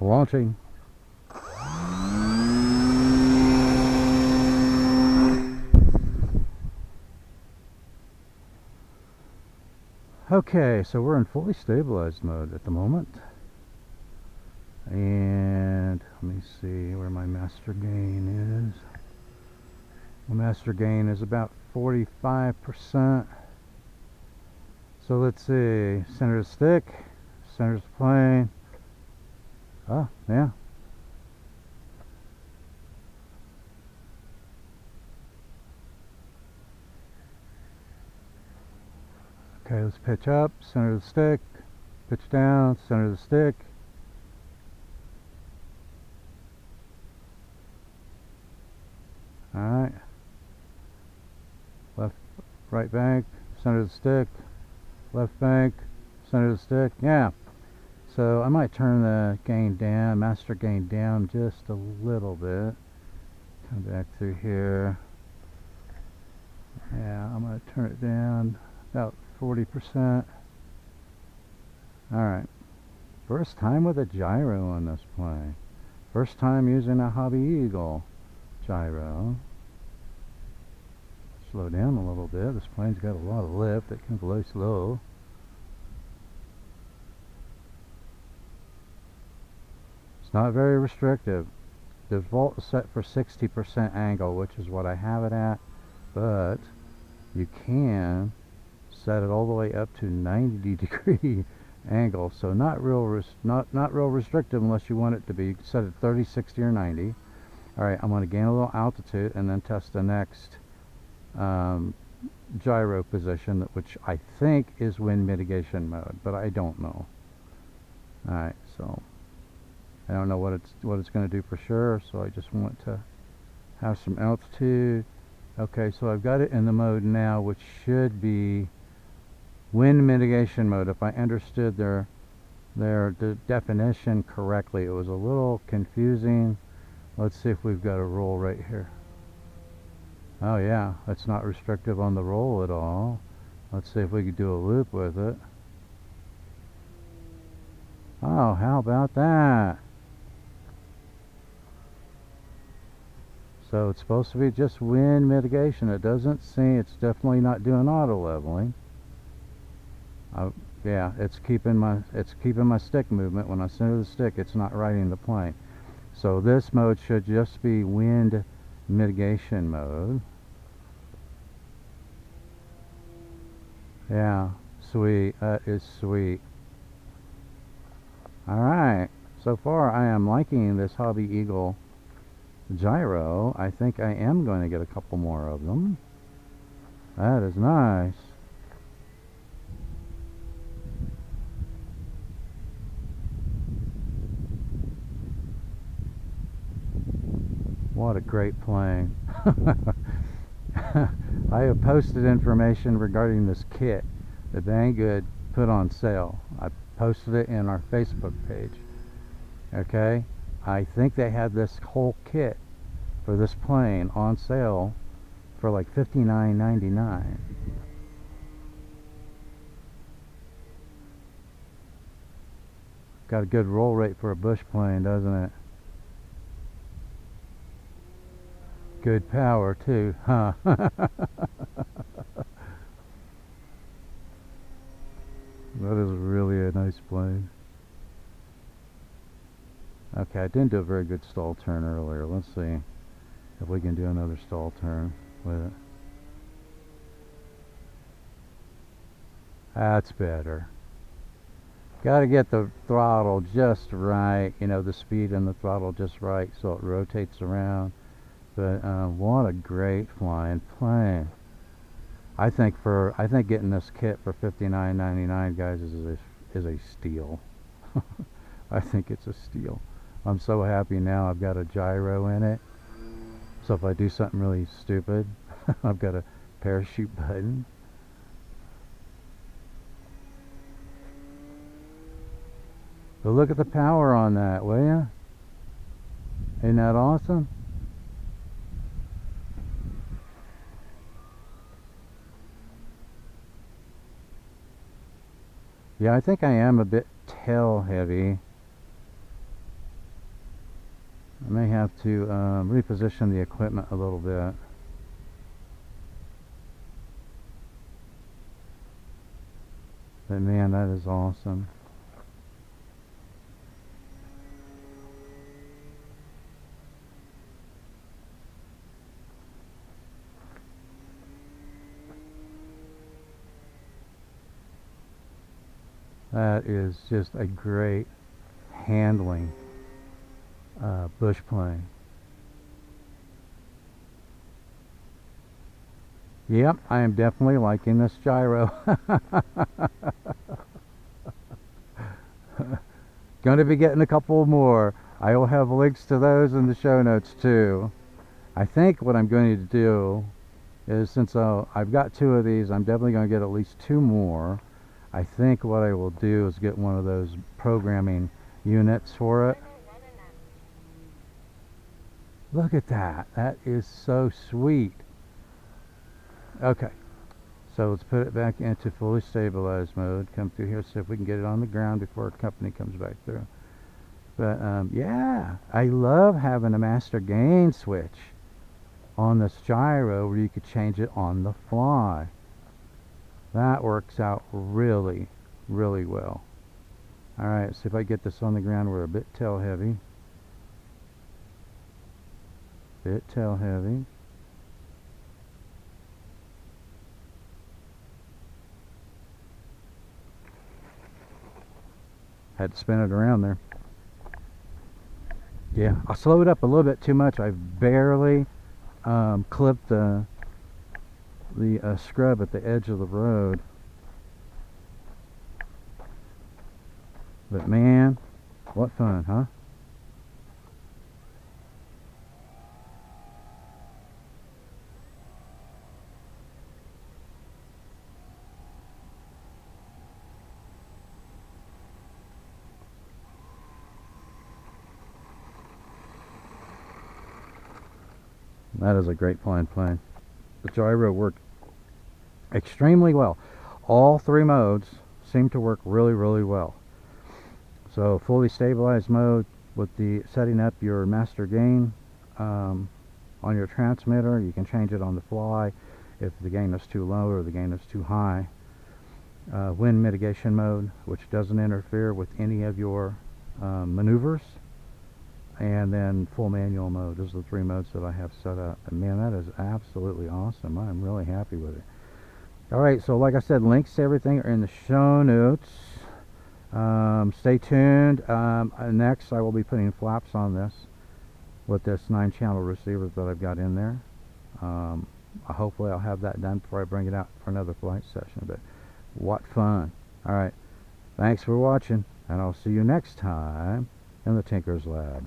Launching. Okay, so we're in fully stabilized mode at the moment. And let me see where my master gain is. My master gain is about 45%. So let's see, center the stick, center the plane. Oh, yeah. Okay, let's pitch up, center the stick, pitch down, center the stick. Alright. Left, right bank, center the stick, left bank, center the stick. Yeah. So I might turn the gain down, master gain down just a little bit. Come back through here. Yeah, I'm going to turn it down about 40%. Alright. First time with a gyro on this plane. First time using a HobbyEagle gyro. Slow down a little bit. This plane's got a lot of lift. It can fly slow. It's not very restrictive. The default is set for 60% angle, which is what I have it at, but you can set it all the way up to 90-degree angle. So not real restrictive unless you want it to be. You can set it 30, 60, or 90. All right, I'm going to gain a little altitude and then test the next gyro position, which I think is wind mitigation mode, but I don't know. All right, so I don't know what it's going to do for sure, so I just want to have some altitude. Okay, so I've got it in the mode now, which should be wind mitigation mode. If I understood their definition correctly, it was a little confusing. Let's see if we've got a roll right here. Oh yeah, it's not restrictive on the roll at all. Let's see if we could do a loop with it. Oh, how about that? So it's supposed to be just wind mitigation. It doesn't seem, it's definitely not doing auto leveling. Yeah, it's keeping my stick movement. When I center the stick, it's not riding the plane. So this mode should just be wind mitigation mode. Yeah, sweet. That is sweet. Alright, so far I am liking this HobbyEagle gyro. I think I am going to get a couple more of them. That is nice. What a great plane. I have posted information regarding this kit that Banggood put on sale. I posted it in our Facebook page. Okay, I think they had this whole kit for this plane on sale for like $59.99. Got a good roll rate for a bush plane, doesn't it? Good power too, huh? That is really a nice plane. Okay, I didn't do a very good stall turn earlier. Let's see if we can do another stall turn with it. That's better. Got to get the throttle just right, you know, the speed and the throttle just right so it rotates around. But what a great flying plane! I think getting this kit for $59.99, guys, is a steal. I think it's a steal. I'm so happy now I've got a gyro in it. So if I do something really stupid, I've got a parachute button. But look at the power on that, will ya? Isn't that awesome? Yeah, I think I am a bit tail heavy. I may have to reposition the equipment a little bit. But man, that is awesome. That is just a great handling bush plane. Yep, I am definitely liking this gyro. Going to be getting a couple more. I will have links to those in the show notes too. I think what I'm going to do is, since I've got 2 of these, I'm definitely going to get at least 2 more. I think what I will do is get one of those programming units for it. Look at that. That is so sweet. Okay, so let's put it back into fully stabilized mode. Come through here, see if we can get it on the ground before our company comes back through. But yeah, I love having a master gain switch on this gyro where you could change it on the fly. That works out really, really well. Alright, see if I get this on the ground. We're a bit tail heavy. Bit tail heavy. Had to spin it around there. Yeah, I slowed up a little bit too much. I barely clipped the scrub at the edge of the road. But man, what fun, huh? That is a great flying plane. The gyro worked extremely well. All 3 modes seem to work really, really well. So fully stabilized mode with the setting up your master gain on your transmitter. You can change it on the fly if the gain is too low or the gain is too high. Wind mitigation mode, which doesn't interfere with any of your maneuvers. And then full manual mode. Those are the 3 modes that I have set up. And man, that is absolutely awesome. I'm really happy with it. Alright, so like I said, links to everything are in the show notes. Stay tuned. Next, I will be putting flaps on this with this 9-channel receiver that I've got in there. Hopefully I'll have that done before I bring it out for another flight session. But what fun. Alright, thanks for watching, and I'll see you next time in the Tinkerz Lab.